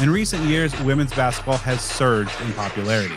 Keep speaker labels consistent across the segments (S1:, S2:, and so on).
S1: In recent years, women's basketball has surged in popularity.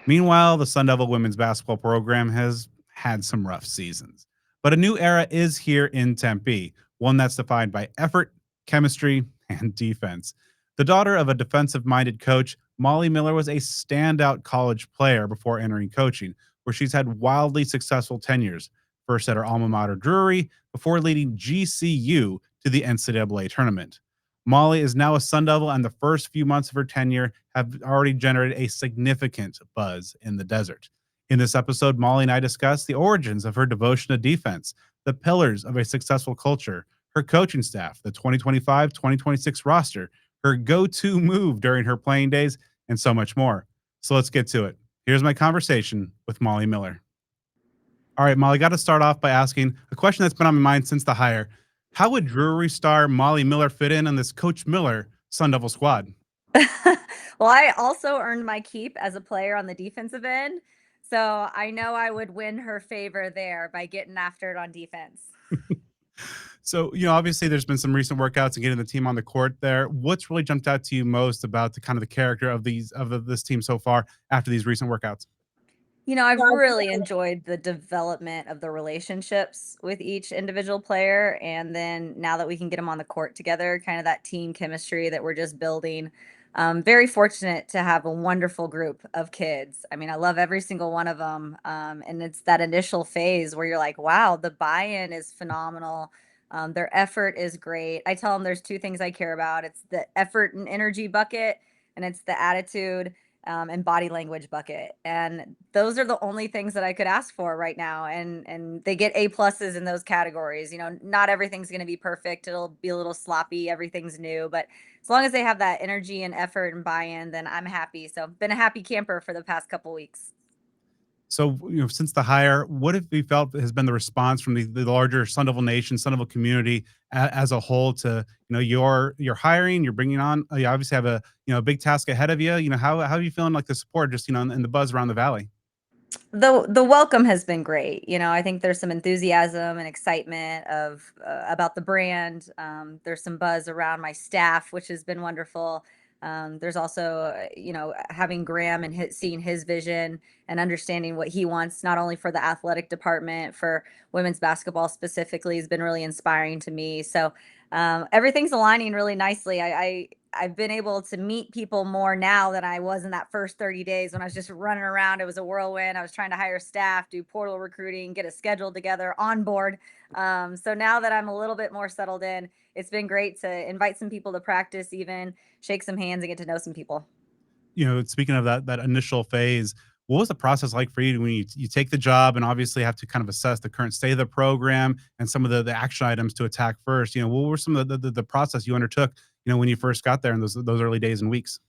S1: Meanwhile, the Sun Devil women's basketball program has had some rough seasons. But a new era is here in Tempe, one that's defined by effort, chemistry, and defense. The daughter of a defensive minded coach, Molly Miller was a standout college player before entering coaching, where she's had wildly successful tenures, first at her alma mater, Drury, before leading GCU to the NCAA tournament. Molly is now a Sun Devil, and the first few months of her tenure have already generated a significant buzz in the desert. In this episode, Molly and I discuss the origins of her devotion to defense, the pillars of a successful culture, her coaching staff, the 2025-2026 roster, her go to move during her playing days, and so much more. So let's get to it. Here's my conversation with Molly Miller. All right, Molly, got to start off by asking a question that's been on my mind since the hire. How would Drury star Molly Miller fit in on this Coach Miller Sun Devil squad?
S2: Well, I also earned my keep as a player on the defensive end, so I know I would win her favor there by getting after it on defense.
S1: So, obviously there's been some recent workouts and getting the team on the court there. What's really jumped out to you most about the kind of the character of this team so far after these recent workouts?
S2: I've really enjoyed the development of the relationships with each individual player, and then now that we can get them on the court together, kind of that team chemistry that we're just building. Very fortunate to have a wonderful group of kids. I mean, I love every single one of them, and it's that initial phase where you're like, "Wow, the buy-in is phenomenal." Their effort is great. I tell them there's two things I care about. It's the effort and energy bucket, and it's the attitude and body language bucket. And those are the only things that I could ask for right now. And they get A pluses in those categories. Not everything's going to be perfect. It'll be a little sloppy. Everything's new, but as long as they have that energy and effort and buy-in, then I'm happy. So been a happy camper for the past couple weeks.
S1: So, since the hire, what have you felt has been the response from the larger Sun Devil Nation, Sun Devil community as a whole to, your hiring, you're bringing on, you obviously have a big task ahead of you. How are you feeling like the support just, and the buzz around the valley?
S2: The welcome has been great. I think there's some enthusiasm and excitement of about the brand. There's some buzz around my staff, which has been wonderful. There's also, having Graham and seeing his vision and understanding what he wants, not only for the athletic department, for women's basketball specifically, has been really inspiring to me. So everything's aligning really nicely. I've been able to meet people more now than I was in that first 30 days when I was just running around. It was a whirlwind. I was trying to hire staff, do portal recruiting, get a schedule together, on board. So now that I'm a little bit more settled in, it's been great to invite some people to practice, even shake some hands and get to know some people.
S1: Speaking of that initial phase, what was the process like for you when you take the job and obviously have to kind of assess the current state of the program and some of the action items to attack first? What were some of the process you undertook, when you first got there in those early days and weeks?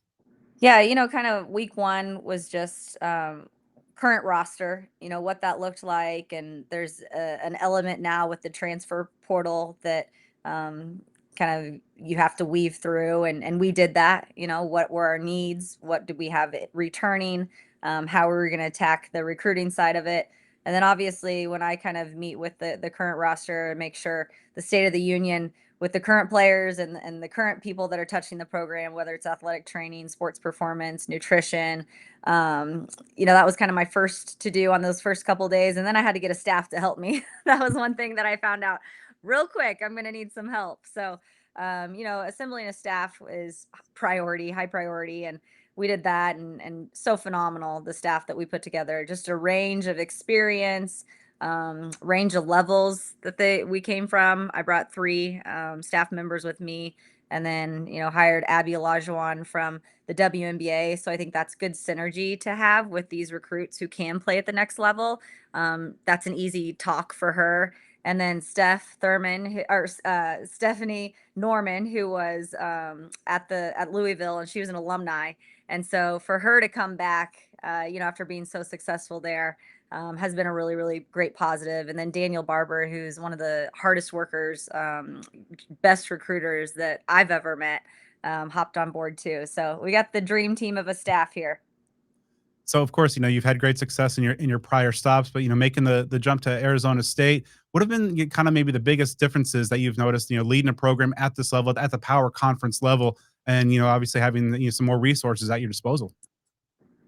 S2: Yeah, kind of week one was just current roster, what that looked like. And there's an element now with the transfer portal that kind of you have to weave through. And we did that. What were our needs? What did we have returning? How were we going to attack the recruiting side of it? And then obviously, when I kind of meet with the current roster and make sure the state of the union with the current players and the current people that are touching the program, whether it's athletic training, sports performance, nutrition. That was kind of my first to do on those first couple of days. And then I had to get a staff to help me. That was one thing that I found out real quick. I'm going to need some help. So, assembling a staff is priority, high priority. And we did that, and so phenomenal, the staff that we put together, just a range of experience, range of levels that we came from. I brought three staff members with me, and then hired Abby Olajuwon from the WNBA. So I think that's good synergy to have with these recruits who can play at the next level. That's an easy talk for her. And then Stephanie Norman, who was at Louisville, and she was an alumni. And so for her to come back, after being so successful there, has been a really, really great positive. And then Daniel Barber, who's one of the hardest workers, best recruiters that I've ever met, hopped on board too. So we got the dream team of a staff here.
S1: So of course, you've had great success in your prior stops, but making the jump to Arizona State, what have been kind of maybe the biggest differences that you've noticed, leading a program at this level, at the power conference level, and obviously having some more resources at your disposal.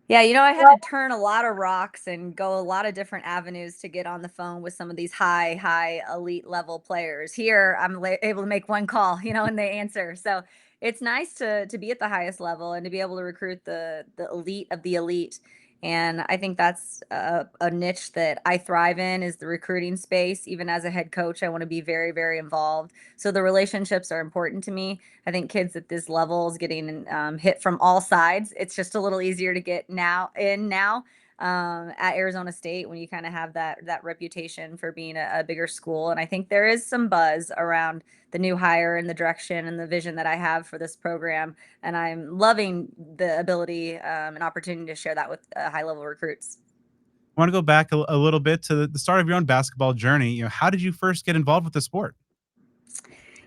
S2: Yeah, I had to turn a lot of rocks and go a lot of different avenues to get on the phone with some of these high elite level players. Here, I'm able to make one call, and they answer. So it's nice to be at the highest level and to be able to recruit the elite of the elite. And I think that's a niche that I thrive in is the recruiting space. Even as a head coach, I want to be very involved. So the relationships are important to me. I think kids at this level is getting hit from all sides. It's just a little easier to get now at Arizona State when you kind of have that reputation for being a bigger school. And I think there is some buzz around the new hire and the direction and the vision that I have for this program. And I'm loving the ability and opportunity to share that with high level recruits.
S1: I want to go back a little bit to the start of your own basketball journey. How did you first get involved with the sport?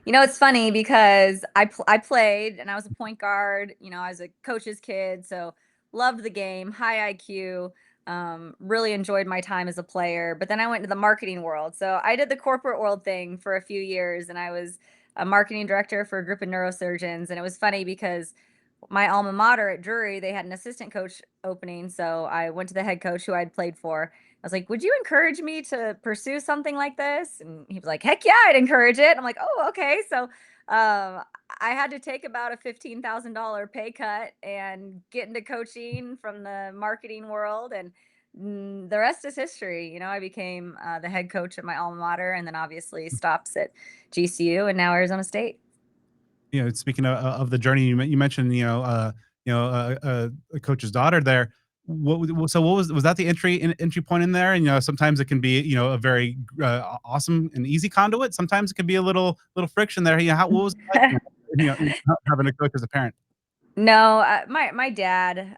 S2: It's funny because I played and I was a point guard. I was a coach's kid, so loved the game, high IQ. Really enjoyed my time as a player. But then I went into the marketing world, so I did the corporate world thing for a few years, and I was a marketing director for a group of neurosurgeons. And it was funny because my alma mater at Drury, they had an assistant coach opening. So I went to the head coach who I'd played for. I was like, would you encourage me to pursue something like this? And he was like, heck yeah, I'd encourage it. I'm like, oh, okay. So I had to take about a $15,000 pay cut and get into coaching from the marketing world. And the rest is history. I became the head coach at my alma mater and then obviously stops at GCU and now Arizona State.
S1: Speaking of the journey, you mentioned a coach's daughter there. So what was that the entry point in there? And sometimes it can be a very awesome and easy conduit. Sometimes it can be a little friction there. What was it like, having a coach as a parent?
S2: No, my dad,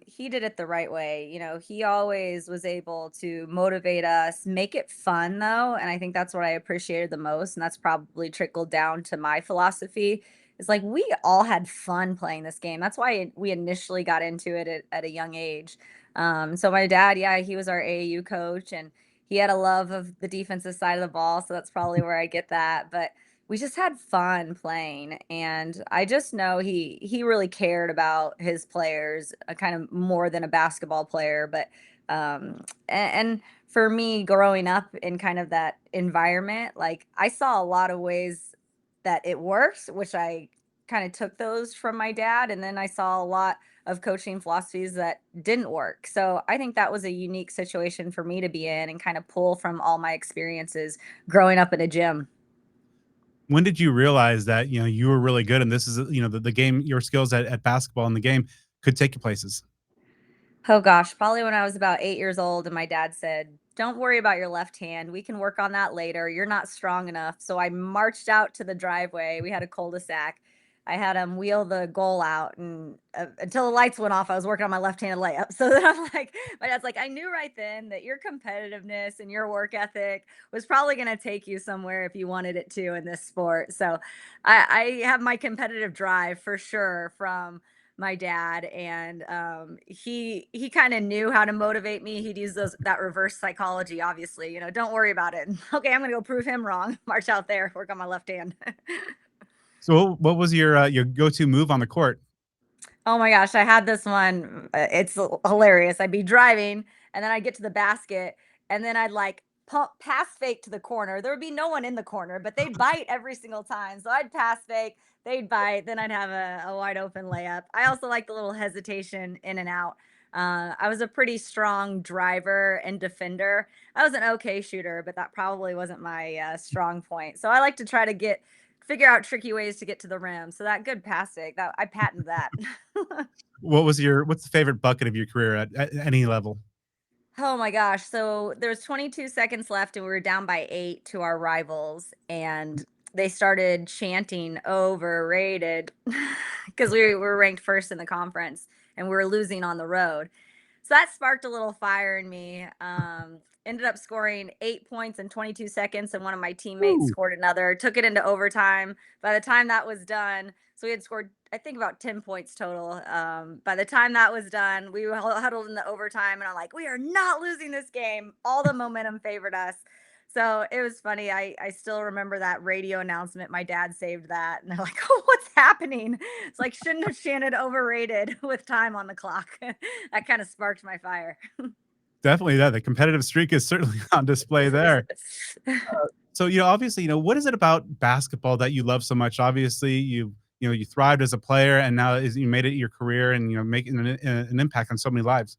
S2: he did it the right way. He always was able to motivate us, make it fun though, and I think that's what I appreciated the most, and that's probably trickled down to my philosophy. It's like we all had fun playing this game. That's why we initially got into it at a young age. So my dad, yeah, he was our AAU coach, and he had a love of the defensive side of the ball, so that's probably where I get that. But we just had fun playing, and I just know he really cared about his players, kind of more than a basketball player. But and for me growing up in kind of that environment, like I saw a lot of ways that it works, which I kind of took those from my dad, and then I saw a lot of coaching philosophies that didn't work. So I think that was a unique situation for me to be in and kind of pull from all my experiences growing up in a gym.
S1: When did you realize that you were really good and this is the game, your skills at basketball in the game could take you places?
S2: Oh gosh, probably when I was about 8 years old and my dad said, "Don't worry about your left hand. We can work on that later. You're not strong enough." So I marched out to the driveway. We had a cul-de-sac. I had him wheel the goal out and until the lights went off, I was working on my left-handed layup. So then I'm like, my dad's like, "I knew right then that your competitiveness and your work ethic was probably going to take you somewhere if you wanted it to in this sport." So I have my competitive drive for sure from my dad, and he kind of knew how to motivate me. He'd use that reverse psychology, obviously, don't worry about it. Okay, I'm gonna go prove him wrong. March out there, work on my left hand.
S1: So what was your go-to move on the court?
S2: Oh my gosh, I had this one. It's hilarious. I'd be driving and then I'd get to the basket and then I'd like pump pass fake to the corner. There would be no one in the corner, but they'd bite every single time. So I'd pass fake, they'd bite, then I'd have a wide open layup. I also like the little hesitation in and out. I was a pretty strong driver and defender. I was an okay shooter, but that probably wasn't my strong point. So I like to try to figure out tricky ways to get to the rim. So that good pass fake, that I patented that.
S1: What's the favorite bucket of your career at any level?
S2: Oh my gosh. So there's 22 seconds left and we were down by 8 to our rivals and they started chanting overrated because we were ranked first in the conference and we were losing on the road. So that sparked a little fire in me. Ended up scoring 8 points in 22 seconds, and one of my teammates
S1: Ooh.
S2: scored another. Took it into overtime. By the time that was done, so we had scored, I think, about 10 points total. By the time that was done, we were huddled in the overtime, and I'm like, we are not losing this game. All the momentum favored us. So it was funny. I still remember that radio announcement. My dad saved that, and they're like, "Oh, what's happening?" It's like, shouldn't have Shannon overrated with time on the clock. That kind of sparked my fire.
S1: Definitely, that the competitive streak is certainly on display there. So, obviously, what is it about basketball that you love so much? Obviously, you thrived as a player, and now is you made it your career, and making an impact on so many lives.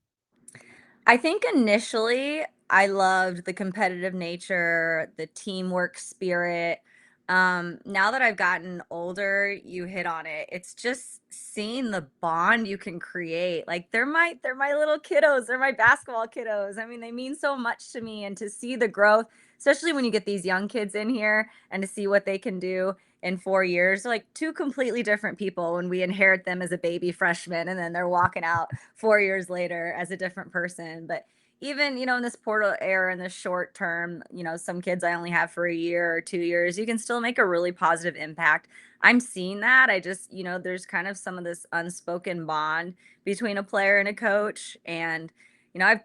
S2: I think initially I loved the competitive nature, the teamwork spirit. Now that I've gotten older, you hit on it. It's just seeing the bond you can create. Like they're my little kiddos, they're my basketball kiddos. I mean, they mean so much to me, and to see the growth, especially when you get these young kids in here and to see what they can do in 4 years. They're like two completely different people when we inherit them as a baby freshman, and then they're walking out 4 years later as a different person. But even, in this portal era, in this short term, some kids I only have for a year or 2 years, you can still make a really positive impact. I'm seeing that. I just, there's kind of some of this unspoken bond between a player and a coach. And,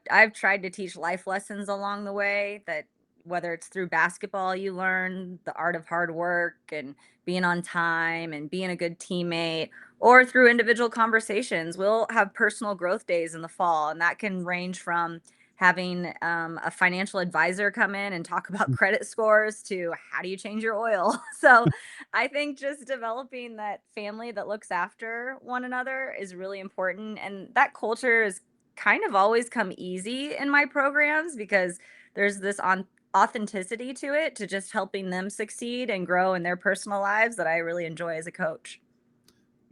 S2: I've tried to teach life lessons along the way, that whether it's through basketball, you learn the art of hard work and being on time and being a good teammate, or through individual conversations. We'll have personal growth days in the fall, and that can range from having a financial advisor come in and talk about credit scores to how do you change your oil. So I think just developing that family that looks after one another is really important. And that culture is kind of always come easy in my programs, because there's this on authenticity to it, to just helping them succeed and grow in their personal lives, that I really enjoy as a coach.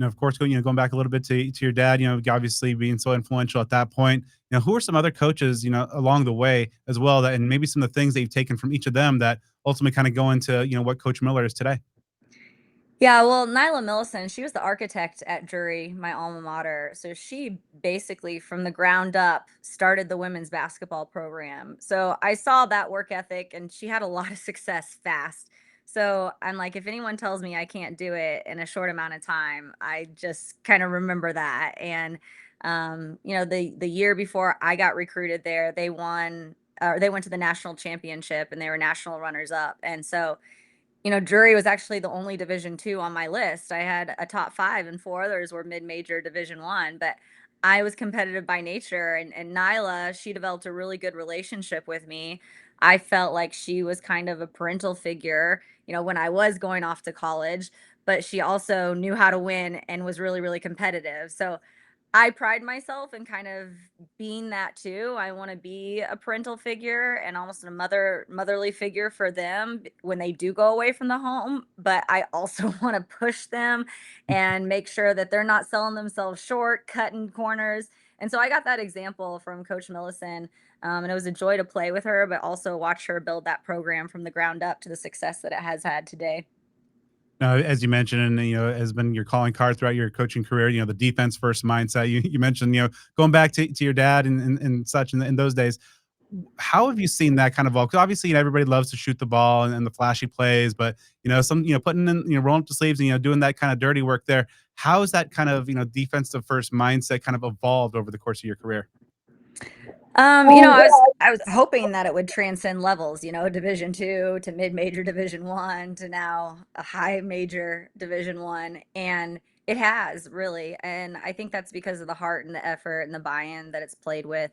S1: Of course, going back a little bit to your dad, obviously being so influential at that point. Who are some other coaches, along the way as well, that and maybe some of the things that you've taken from each of them that ultimately kind of go into what Coach Miller is today.
S2: Yeah, well, Nyla Millison, she was the architect at Drury, my alma mater. So she basically, from the ground up, started the women's basketball program. So I saw that work ethic, and she had a lot of success fast. So I'm like, if anyone tells me I can't do it in a short amount of time, I just kind of remember that. And the year before I got recruited there, they won, or they went to the national championship, and they were national runners up. And so Drury was actually the only Division II on my list. I had a top five, and four others were mid-major Division I. But I was competitive by nature, and Nyla, she developed a really good relationship with me. I felt like she was kind of a parental figure, when I was going off to college, but she also knew how to win and was really, really competitive. So I pride myself in kind of being that too. I want to be a parental figure and almost a motherly figure for them when they do go away from the home, but I also want to push them and make sure that they're not selling themselves short, cutting corners. And so I got that example from Coach Millison, and it was a joy to play with her, but also watch her build that program from the ground up to the success that it has had today.
S1: As you mentioned, and has been your calling card throughout your coaching career. The defense first mindset. You mentioned going back to your dad and such in those days. How have you seen that kind of evolve? 'Cause obviously, everybody loves to shoot the ball and the flashy plays, but some putting in rolling up the sleeves and doing that kind of dirty work there. How has that kind of defensive first mindset kind of evolved over the course of your career?
S2: I was hoping that it would transcend levels, Division II to mid-major Division I to now a high major Division I. And it has really. And I think that's because of the heart and the effort and the buy-in that it's played with.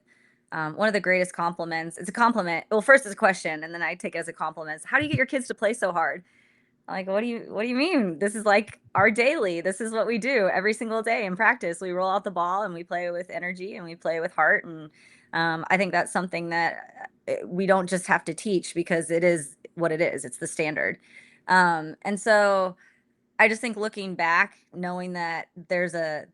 S2: One of the greatest compliments, it's a compliment. Well, first it's a question, and then I take it as a compliment. How do you get your kids to play so hard? Like, what do you mean? This is like our daily. This is what we do every single day in practice. We roll out the ball and we play with energy and we play with heart. And I think that's something that we don't just have to teach, because it is what it is. It's the standard. And so I just think, looking back, knowing that there's a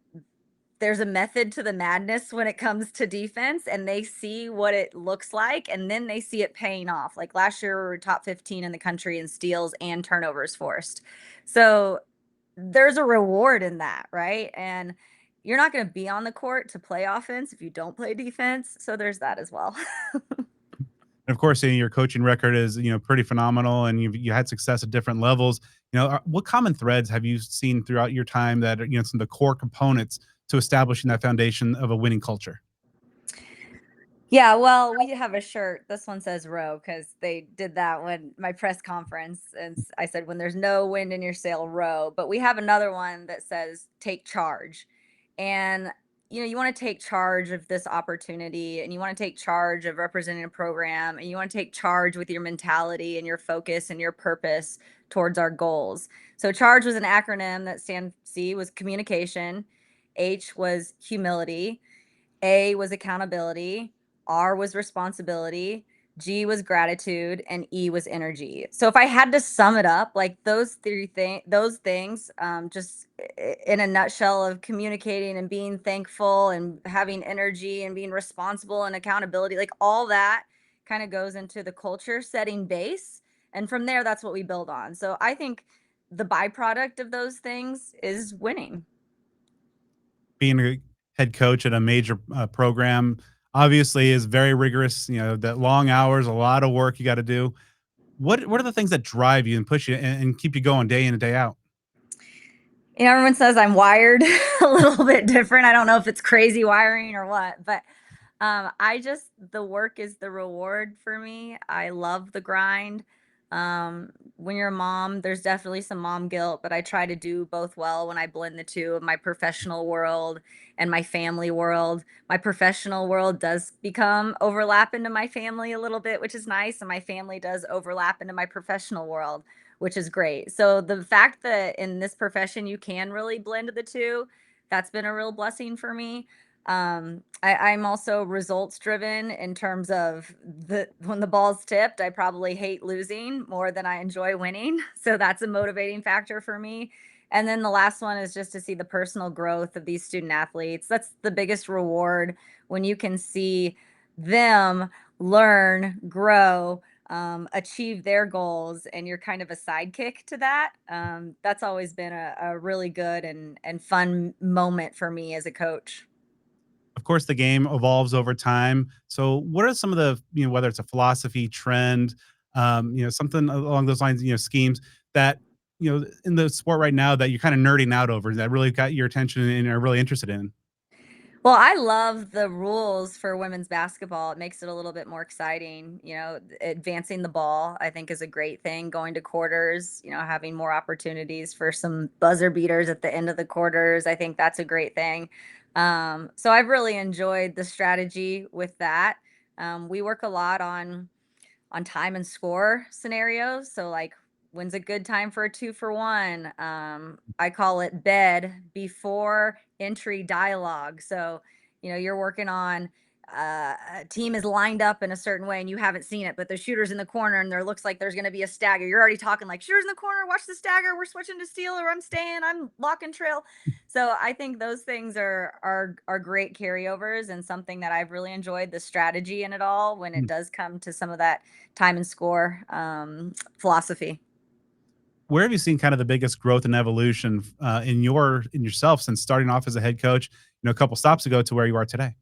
S2: method to the madness when it comes to defense, and they see what it looks like, and then they see it paying off. Like last year, we were top 15 in the country in steals and turnovers forced. So there's a reward in that, right? And you're not going to be on the court to play offense if you don't play defense. So there's that as well.
S1: And of course, your coaching record is pretty phenomenal, and you had success at different levels. What common threads have you seen throughout your time that are some of the core components to establishing that foundation of a winning culture?
S2: Yeah, well, we have a shirt. This one says row because they did that when my press conference, and I said, "When there's no wind in your sail, row." But we have another one that says take charge. And you want to take charge of this opportunity, and you want to take charge of representing a program, and you want to take charge with your mentality and your focus and your purpose towards our goals. So charge was an acronym that stands C was communication, H was humility, A was accountability, R was responsibility, G was gratitude, and E was energy. So if I had to sum it up, like those things, just in a nutshell of communicating and being thankful and having energy and being responsible and accountability, like all that kind of goes into the culture setting base. And from there, that's what we build on. So I think the byproduct of those things is winning.
S1: Being a head coach at a major program obviously is very rigorous. That long hours, a lot of work you got to do. What are the things that drive you and push you and keep you going day in and day out?
S2: Everyone says I'm wired a little bit different. I don't know if it's crazy wiring or what, but the work is the reward for me. I love the grind. When you're a mom, there's definitely some mom guilt, but I try to do both well when I blend the two of my professional world and my family world. My professional world does become overlap into my family a little bit, which is nice. And my family does overlap into my professional world, which is great. So the fact that in this profession you can really blend the two, that's been a real blessing for me. I'm also results driven in terms of when the ball's tipped, I probably hate losing more than I enjoy winning. So that's a motivating factor for me. And then the last one is just to see the personal growth of these student athletes. That's the biggest reward when you can see them learn, grow, achieve their goals, and you're kind of a sidekick to that. That's always been a really good and fun moment for me as a coach.
S1: Of course, the game evolves over time. So, what are some of the, whether it's a philosophy, trend, something along those lines, schemes that, in the sport right now that you're kind of nerding out over that really got your attention and are really interested in?
S2: Well, I love the rules for women's basketball. It makes it a little bit more exciting. Advancing the ball, I think, is a great thing. Going to quarters, having more opportunities for some buzzer beaters at the end of the quarters. I think that's a great thing. So I've really enjoyed the strategy with that. We work a lot on time and score scenarios. So like when's a good time for a 2-for-1? I call it bed before entry dialogue. So, you're working on a team is lined up in a certain way and you haven't seen it, but the shooter's in the corner and there looks like there's going to be a stagger. You're already talking like shooter's in the corner, watch the stagger. We're switching to steal or I'm staying, I'm lock and trail. So I think those things are great carryovers and something that I've really enjoyed the strategy in it all when it
S1: Mm.
S2: does come to some of that time and score philosophy.
S1: Where have you seen kind of the biggest growth and evolution in yourself since starting off as a head coach, a couple stops ago to where you are today?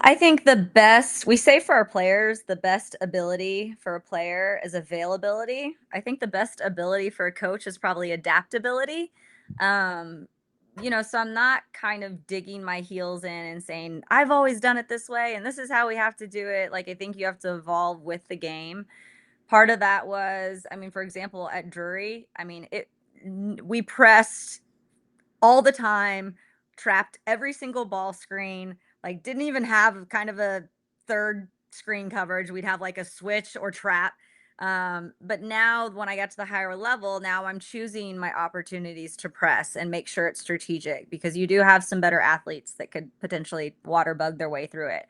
S2: I think the best, we say for our players, the best ability for a player is availability. I think the best ability for a coach is probably adaptability. Um, so I'm not kind of digging my heels in and saying, I've always done it this way and this is how we have to do it. Like, I think you have to evolve with the game. Part of that was, I mean, for example, at Drury, I mean, we pressed all the time, trapped every single ball screen, like didn't even have kind of a third screen coverage. We'd have like a switch or trap. But now when I got to the higher level, now I'm choosing my opportunities to press and make sure it's strategic because you do have some better athletes that could potentially water bug their way through it.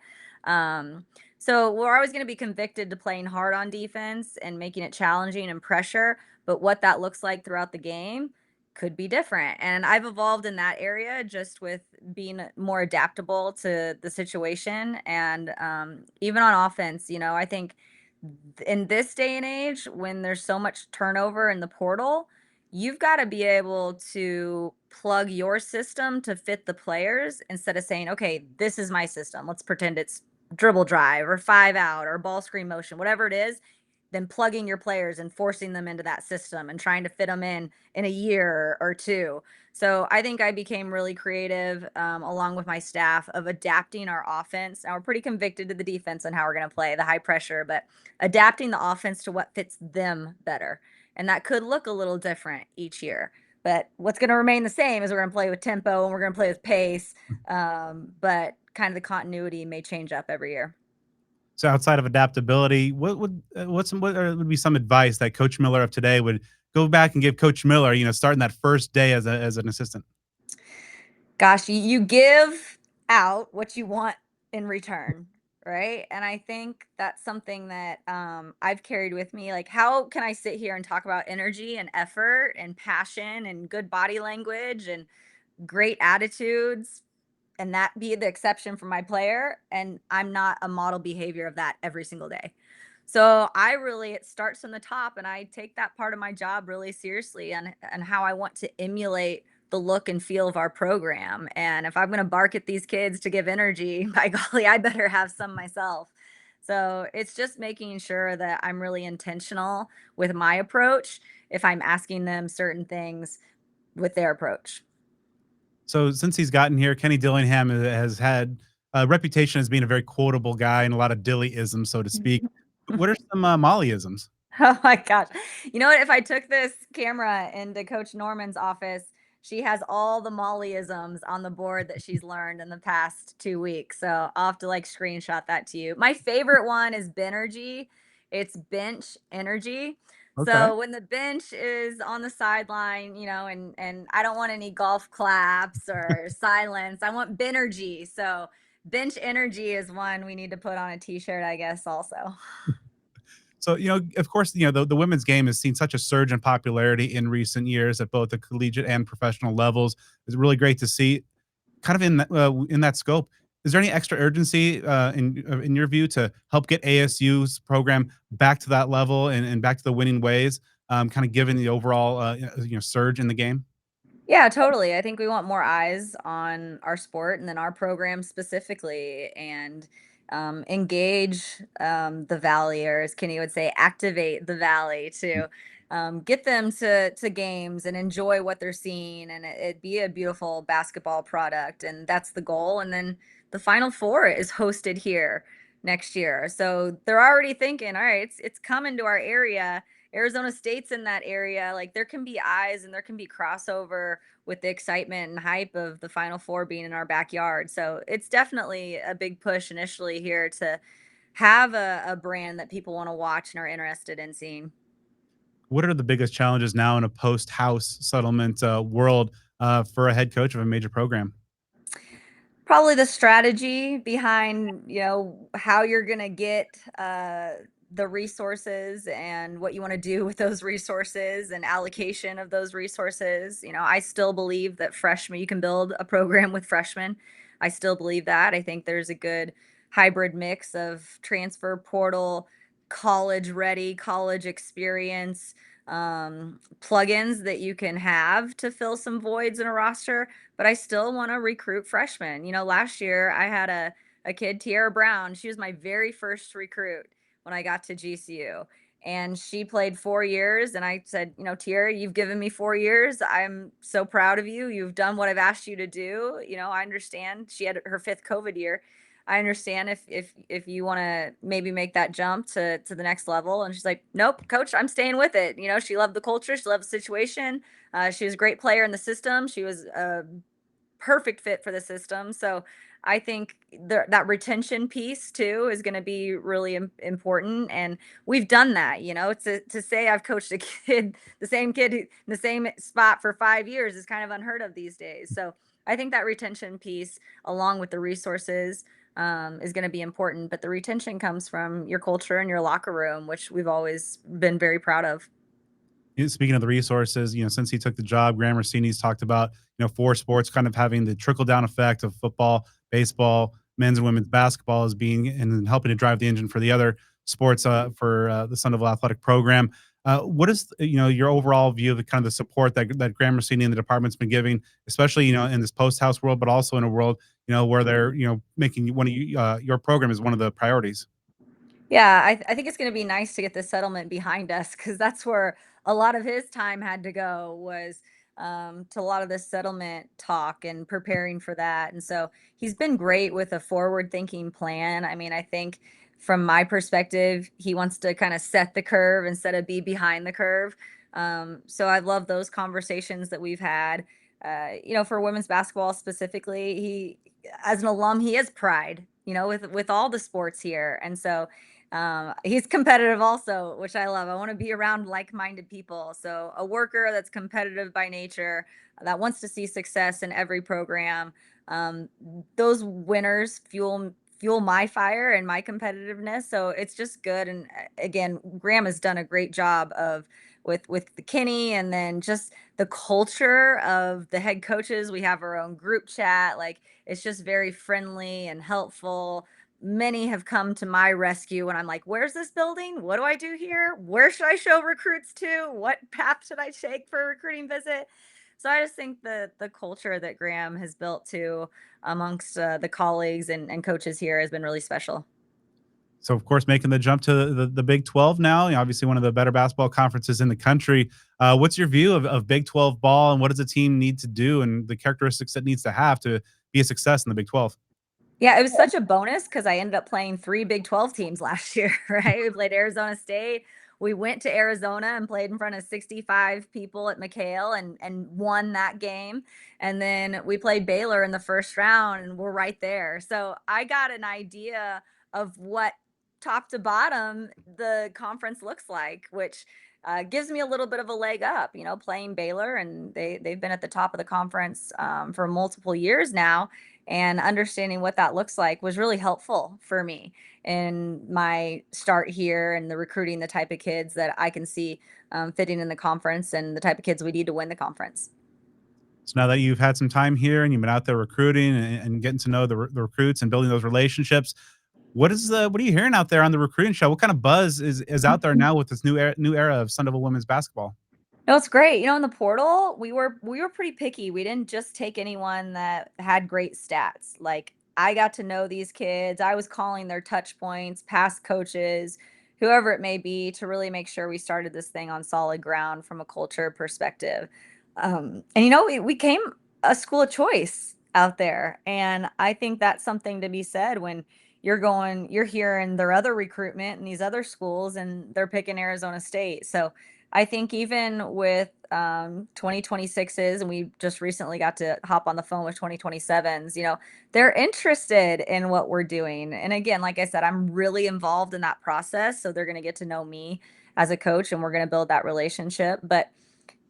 S2: So we're always going to be convicted to playing hard on defense and making it challenging and pressure. But what that looks like throughout the game could be different. And I've evolved in that area just with being more adaptable to the situation. And even on offense, I think in this day and age, when there's so much turnover in the portal, you've got to be able to plug your system to fit the players instead of saying, okay, this is my system. Let's pretend it's dribble drive or 5 out or ball screen motion, whatever it is. than plugging your players and forcing them into that system and trying to fit them in a year or two. So I think I became really creative, along with my staff, of adapting our offense. Now we're pretty convicted to the defense and how we're going to play the high pressure, but adapting the offense to what fits them better. And that could look a little different each year. But what's going to remain the same is we're going to play with tempo and we're going to play with pace. But kind of the continuity may change up every year.
S1: So outside of adaptability, what would be some advice that Coach Miller of today would go back and give Coach Miller, starting that first day as an assistant?
S2: Gosh, you give out what you want in return, right? And I think that's something that I've carried with me. Like, how can I sit here and talk about energy and effort and passion and good body language and great attitudes, and that be the exception for my player, and I'm not a model behavior of that every single day. So I really, it starts from the top, and I take that part of my job really seriously, and how I want to emulate the look and feel of our program. And if I'm going to bark at these kids to give energy, by golly, I better have some myself. So it's just making sure that I'm really intentional with my approach if I'm asking them certain things with their approach.
S1: So since he's gotten here, Kenny Dillingham has had a reputation as being a very quotable guy and a lot of Dillyisms, so to speak. What are some Mollyisms?
S2: Oh my gosh. You know what? If I took this camera into Coach Norman's office, she has all the Mollyisms on the board that she's learned in the past 2 weeks. So I'll have to like screenshot that to you. My favorite one is Benergy. It's bench energy.
S1: Okay.
S2: So when the bench is on the sideline, and I don't want any golf claps or silence. I want Benergy. So bench energy is one we need to put on a t-shirt, I guess, also.
S1: So, of course, the women's game has seen such a surge in popularity in recent years at both the collegiate and professional levels. It's really great to see. Kind of in that scope, is there any extra urgency in your view to help get ASU's program back to that level and back to the winning ways? Kind of given the overall surge in the game.
S2: Yeah, totally. I think we want more eyes on our sport and then our program specifically, and engage the Valley, or as Kenny would say, activate the Valley to get them to games and enjoy what they're seeing, and it be a beautiful basketball product. And that's the goal. And then the Final Four is hosted here next year. So they're already thinking, all right, it's coming to our area. Arizona State's in that area. Like, there can be eyes and there can be crossover with the excitement and hype of the Final Four being in our backyard. So it's definitely a big push initially here to have a brand that people want to watch and are interested in seeing.
S1: What are the biggest challenges now in a post-house settlement world for a head coach of a major program?
S2: Probably the strategy behind, how you're gonna get the resources and what you want to do with those resources and allocation of those resources. I still believe that freshmen, you can build a program with freshmen. I still believe that. I think there's a good hybrid mix of transfer portal, college ready, college experience, plugins that you can have to fill some voids in a roster, but I still want to recruit freshmen. Last year I had a kid, Tiara Brown. She was my very first recruit when I got to GCU. And she played 4 years. And I said, Tiara, you've given me 4 years. I'm so proud of you. You've done what I've asked you to do. I understand she had her fifth COVID year. I understand if you want to maybe make that jump to the next level. And she's like, nope, coach, I'm staying with it. She loved the culture. She loved the situation. She was a great player in the system. She was a perfect fit for the system. So I think that retention piece too is going to be really important. And we've done that. To say I've coached a kid, the same kid in the same spot for 5 years, is kind of unheard of these days. So I think that retention piece, along with the resources, is going to be important. But the retention comes from your culture and your locker room, which we've always been very proud of.
S1: Speaking of the resources, since he took the job, Graham Rossini's talked about, four sports kind of having the trickle down effect of football, baseball, men's and women's basketball as being and helping to drive the engine for the other sports for the Sun Devil athletic program. What is your overall view of the kind of the support that Graham Rossini and the department's been giving, especially in this post house world, but also in a world where they're making one of your program is one of the priorities.
S2: Yeah, I think it's going to be nice to get the settlement behind us because that's where a lot of his time had to go was to a lot of this settlement talk and preparing for that. And so he's been great with a forward thinking plan. I mean, I think from my perspective, he wants to kind of set the curve instead of be behind the curve. So I love those conversations that we've had. For women's basketball specifically, as an alum, he has pride, with all the sports here. And so he's competitive also, which I love. I want to be around like-minded people. So a worker that's competitive by nature, that wants to see success in every program. Um, those winners fuel my fire and my competitiveness. So it's just good. And again, Graham has done a great job of with the Kinney, and then just the culture of the head coaches. We have our own group chat. Like, it's just very friendly and helpful. Many have come to my rescue when I'm like, where's this building? What do I do here? Where should I show recruits to? What path should I take for a recruiting visit? So I just think the culture that Graham has built to amongst the colleagues and coaches here has been really special.
S1: So, of course, making the jump to the Big 12 now, obviously one of the better basketball conferences in the country. What's your view of Big 12 ball, and what does a team need to do and the characteristics it needs to have to be a success in the Big 12?
S2: Yeah, it was such a bonus because I ended up playing 3 Big 12 teams last year, right? We played Arizona State. We went to Arizona and played in front of 65 people at McHale and won that game. And then we played Baylor in the first round and we're right there. So I got an idea of what top to bottom the conference looks like, which gives me a little bit of a leg up, playing Baylor, and they've been at the top of the conference for multiple years now, and understanding what that looks like was really helpful for me in my start here and the recruiting the type of kids that I can see fitting in the conference and the type of kids we need to win the conference.
S1: So now that you've had some time here and you've been out there recruiting and getting to know the recruits and building those relationships, what are you hearing out there on the recruiting show? What kind of buzz is out there now with this new era of Sun Devil women's basketball?
S2: No, it's great. In the portal, we were pretty picky. We didn't just take anyone that had great stats. Like, I got to know these kids. I was calling their touch points, past coaches, whoever it may be, to really make sure we started this thing on solid ground from a culture perspective. And we came a school of choice out there, and I think that's something to be said when you're hearing their other recruitment in these other schools, and they're picking Arizona State. So I think even with 2026s, and we just recently got to hop on the phone with 2027s, they're interested in what we're doing. And again, like I said, I'm really involved in that process. So they're going to get to know me as a coach, and we're going to build that relationship. But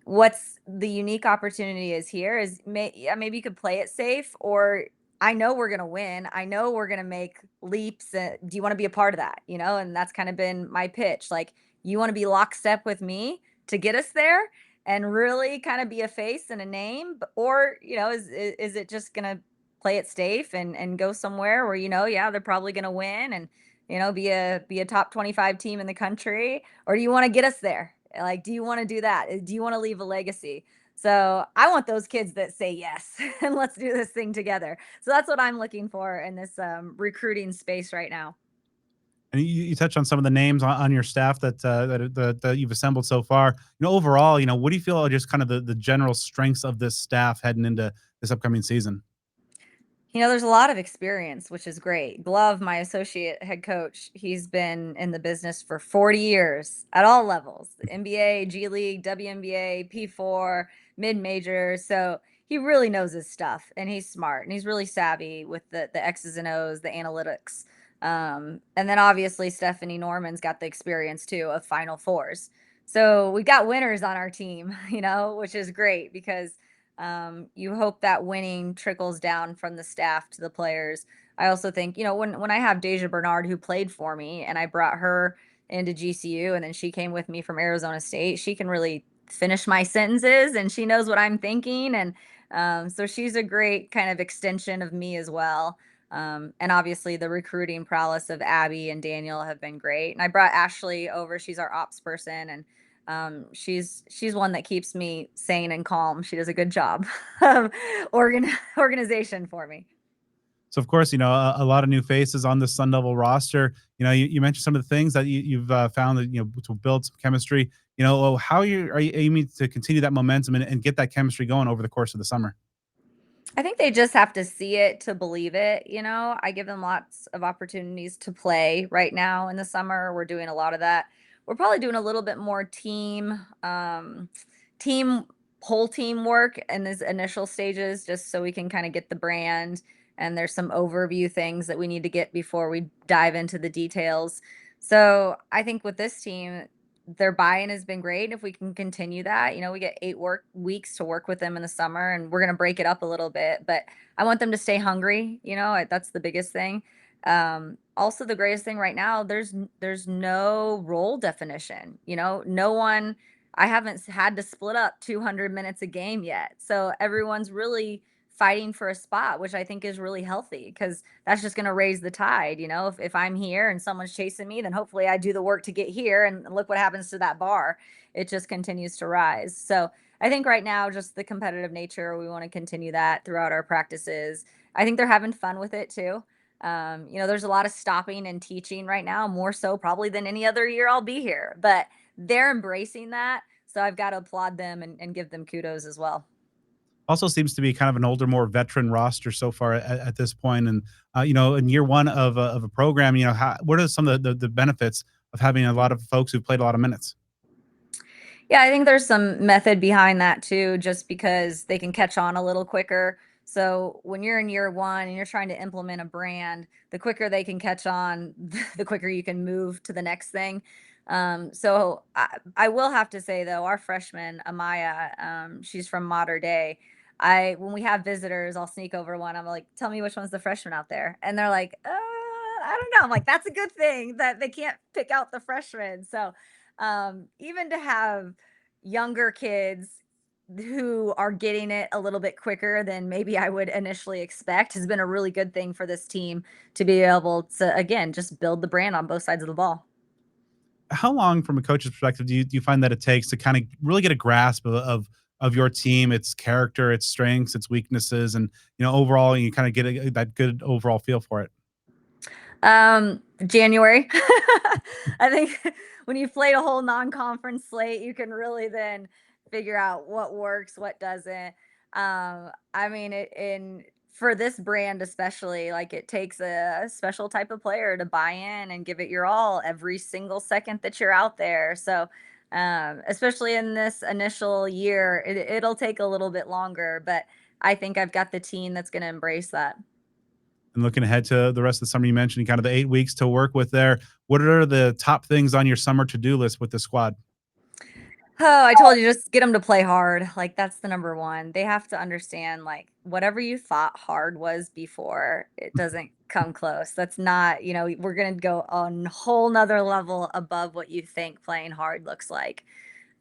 S2: what's the unique opportunity is here is yeah, maybe you could play it safe, or I know we're going to win. I know we're going to make leaps. Do you want to be a part of that? And that's kind of been my pitch. Like, you want to be lockstep with me to get us there and really kind of be a face and a name, or, is it just going to play it safe and go somewhere where, yeah, they're probably going to win and, be a top 25 team in the country, or do you want to get us there? Like, do you want to do that? Do you want to leave a legacy? So I want those kids that say yes and let's do this thing together. So that's what I'm looking for in this recruiting space right now.
S1: And you touch on some of the names on your staff that you've assembled so far. Overall, what do you feel are just kind of the general strengths of this staff heading into this upcoming season?
S2: There's a lot of experience, which is great. Glove, my associate head coach, he's been in the business for 40 years at all levels: NBA, G League, WNBA, P4, mid major. So he really knows his stuff, and he's smart, and he's really savvy with the X's and O's, the analytics. And then obviously Stephanie Norman's got the experience too of Final Fours. So we got winners on our team, which is great because you hope that winning trickles down from the staff to the players. I also think, when I have Deja Bernard, who played for me, and I brought her into GCU, and then she came with me from Arizona State, she can really finish my sentences and she knows what I'm thinking. And so she's a great kind of extension of me as well. And obviously the recruiting prowess of Abby and Daniel have been great. And I brought Ashley over. She's our ops person, and she's one that keeps me sane and calm. She does a good job of organization for me.
S1: So of course, a lot of new faces on the Sun Devil roster. You mentioned some of the things that you've found that to build some chemistry. How are you aiming to continue that momentum and get that chemistry going over the course of the summer?
S2: I think they just have to see it to believe it, you know? I give them lots of opportunities to play right now in the summer. We're doing a lot of that. We're probably doing a little bit more team whole team work in these initial stages just so we can kind of get the brand, and there's some overview things that we need to get before we dive into the details. So, I think with this team, their buy-in has been great. If we can continue that, we get 8 work weeks to work with them in the summer, and we're gonna break it up a little bit, but I want them to stay hungry, that's the biggest thing. Also the greatest thing right now, there's no role definition, no one. I haven't had to split up 200 minutes a game yet. So everyone's really fighting for a spot, which I think is really healthy because that's just going to raise the tide. If I'm here and someone's chasing me, then hopefully I do the work to get here, and look what happens to that bar. It just continues to rise. So I think right now, just the competitive nature, we want to continue that throughout our practices. I think they're having fun with it too. There's a lot of stopping and teaching right now, more so probably than any other year I'll be here, but they're embracing that. So I've got to applaud them and give them kudos as well.
S1: Also seems to be kind of an older, more veteran roster so far at this point. And in year one of a program, what are some of the benefits of having a lot of folks who've played a lot of minutes?
S2: Yeah, I think there's some method behind that too, just because they can catch on a little quicker. So when you're in year one and you're trying to implement a brand, the quicker they can catch on, the quicker you can move to the next thing. So I will have to say though, our freshman Amaya, she's from Mater Day. When we have visitors, I'll sneak over one. I'm like, tell me which one's the freshman out there, and they're like, I don't know. I'm like, that's a good thing that they can't pick out the freshmen. So even to have younger kids who are getting it a little bit quicker than maybe I would initially expect has been a really good thing for this team to be able to, again, just build the brand on both sides of the ball.
S1: How long, from a coach's perspective, do you find that it takes to kind of really get a grasp of your team, its character, its strengths, its weaknesses, and overall, you kind of get that good overall feel for it?
S2: January. I think when you've played a whole non-conference slate, you can really then figure out what works, what doesn't. I mean, in for this brand especially, like it takes a special type of player to buy in and give it your all every single second that you're out there. So, especially in this initial year, it'll take a little bit longer, but I think I've got the team that's going to embrace that.
S1: And looking ahead to the rest of the summer, you mentioned kind of the 8 weeks to work with there. What are the top things on your summer to do list with the squad?
S2: Oh, I told you, just get them to play hard. Like, that's the number one. They have to understand, like, whatever you thought hard was before, it doesn't come close. That's not, we're gonna go on a whole nother level above what you think playing hard looks like.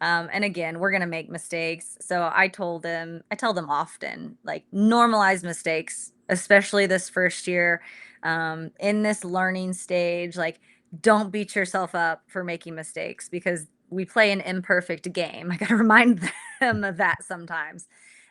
S2: And again, we're gonna make mistakes. So I tell them often, like, normalize mistakes, especially this first year, in this learning stage. Like, don't beat yourself up for making mistakes because we play an imperfect game. I gotta remind them of that sometimes.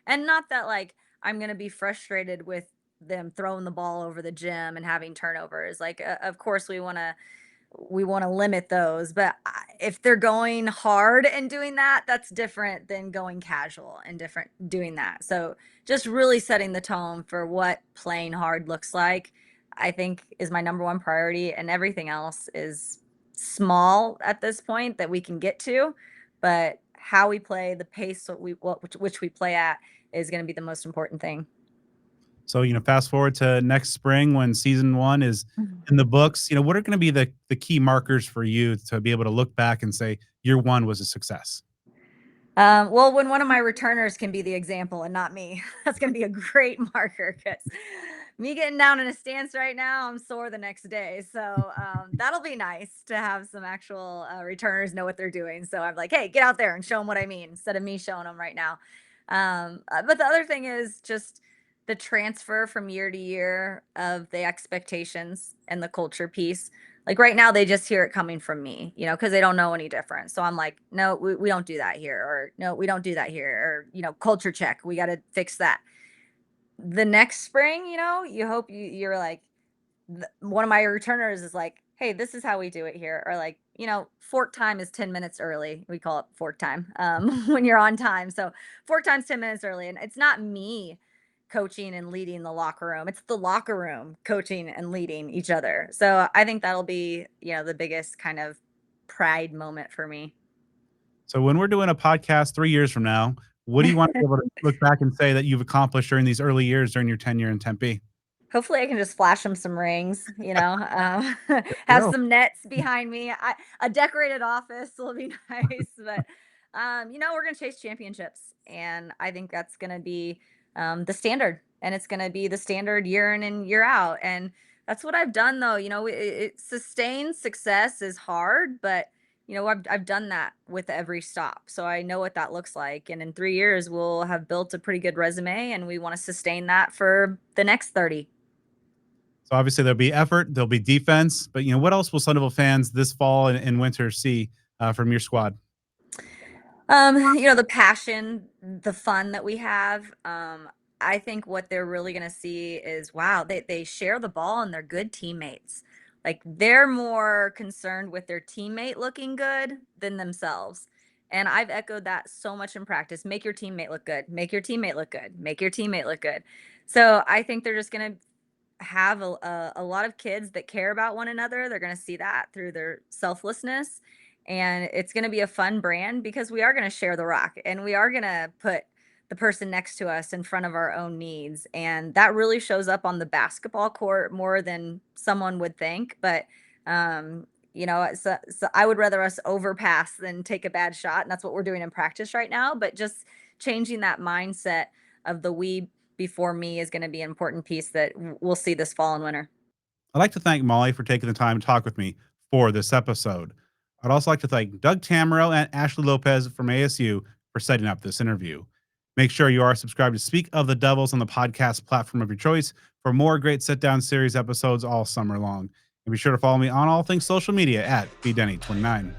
S2: And not that like I'm gonna be frustrated with them throwing the ball over the gym and having turnovers. Like, of course we want to limit those, but if they're going hard and doing that, that's different than going casual and different doing that. So just really setting the tone for what playing hard looks like, I think is my number one priority, and everything else is small at this point that we can get to, but how we play, the pace which we play at is going to be the most important thing.
S1: So, fast forward to next spring when season one is
S2: Mhm.
S1: in the books. What are going to be the key markers for you to be able to look back and say year one was a success?
S2: Well, when one of my returners can be the example and not me, that's going to be a great marker because me getting down in a stance right now, I'm sore the next day. So that'll be nice to have some actual returners know what they're doing. So I'm like, hey, get out there and show them what I mean instead of me showing them right now. But the other thing is just the transfer from year to year of the expectations and the culture piece. Like right now, they just hear it coming from me, because they don't know any different. So I'm like, no, we don't do that here, or no, we don't do that here, or culture check, we got to fix that. the next spring, you hope you're like, one of my returners is like, "Hey, this is how we do it here," or like, fork time is 10 minutes early. We call it fork time when you're on time. So fork time's 10 minutes early, and it's not me coaching and leading the locker room. It's the locker room coaching and leading each other. So I think that'll be, the biggest kind of pride moment for me.
S1: So when we're doing a podcast 3 years from now, what do you want to be able to look back and say that you've accomplished during these early years during your tenure in Tempe?
S2: Hopefully, I can just flash them some rings, have
S1: Go.
S2: some nets behind me. A decorated office will be nice, but, we're gonna chase championships, and I think that's gonna be, the standard, and it's gonna be the standard year in and year out, and that's what I've done, though. Sustained success is hard, but, I've done that with every stop, so I know what that looks like, and in 3 years, we'll have built a pretty good resume, and we wanna sustain that for the next 30.
S1: So obviously there'll be effort, there'll be defense, but what else will Sun Devil fans this fall and winter see from your squad?
S2: The passion, the fun that we have. I think what they're really gonna see is, wow, they share the ball and they're good teammates. Like, they're more concerned with their teammate looking good than themselves. And I've echoed that so much in practice. Make your teammate look good. Make your teammate look good. Make your teammate look good. So I think they're just gonna have a lot of kids that care about one another. They're going to see that through their selflessness. And it's going to be a fun brand because we are going to share the rock and we are going to put the person next to us in front of our own needs. And that really shows up on the basketball court more than someone would think. But, so I would rather us overpass than take a bad shot. And that's what we're doing in practice right now. But just changing that mindset of the we before me is going to be an important piece that we'll see this fall and winter.
S1: I'd like to thank Molly for taking the time to talk with me for this episode. I'd also like to thank Doug Tamero and Ashley Lopez from ASU for setting up this interview. Make sure you are subscribed to Speak of the Devils on the podcast platform of your choice for more great sit down series episodes all summer long. And be sure to follow me on all things social media at BDenny29.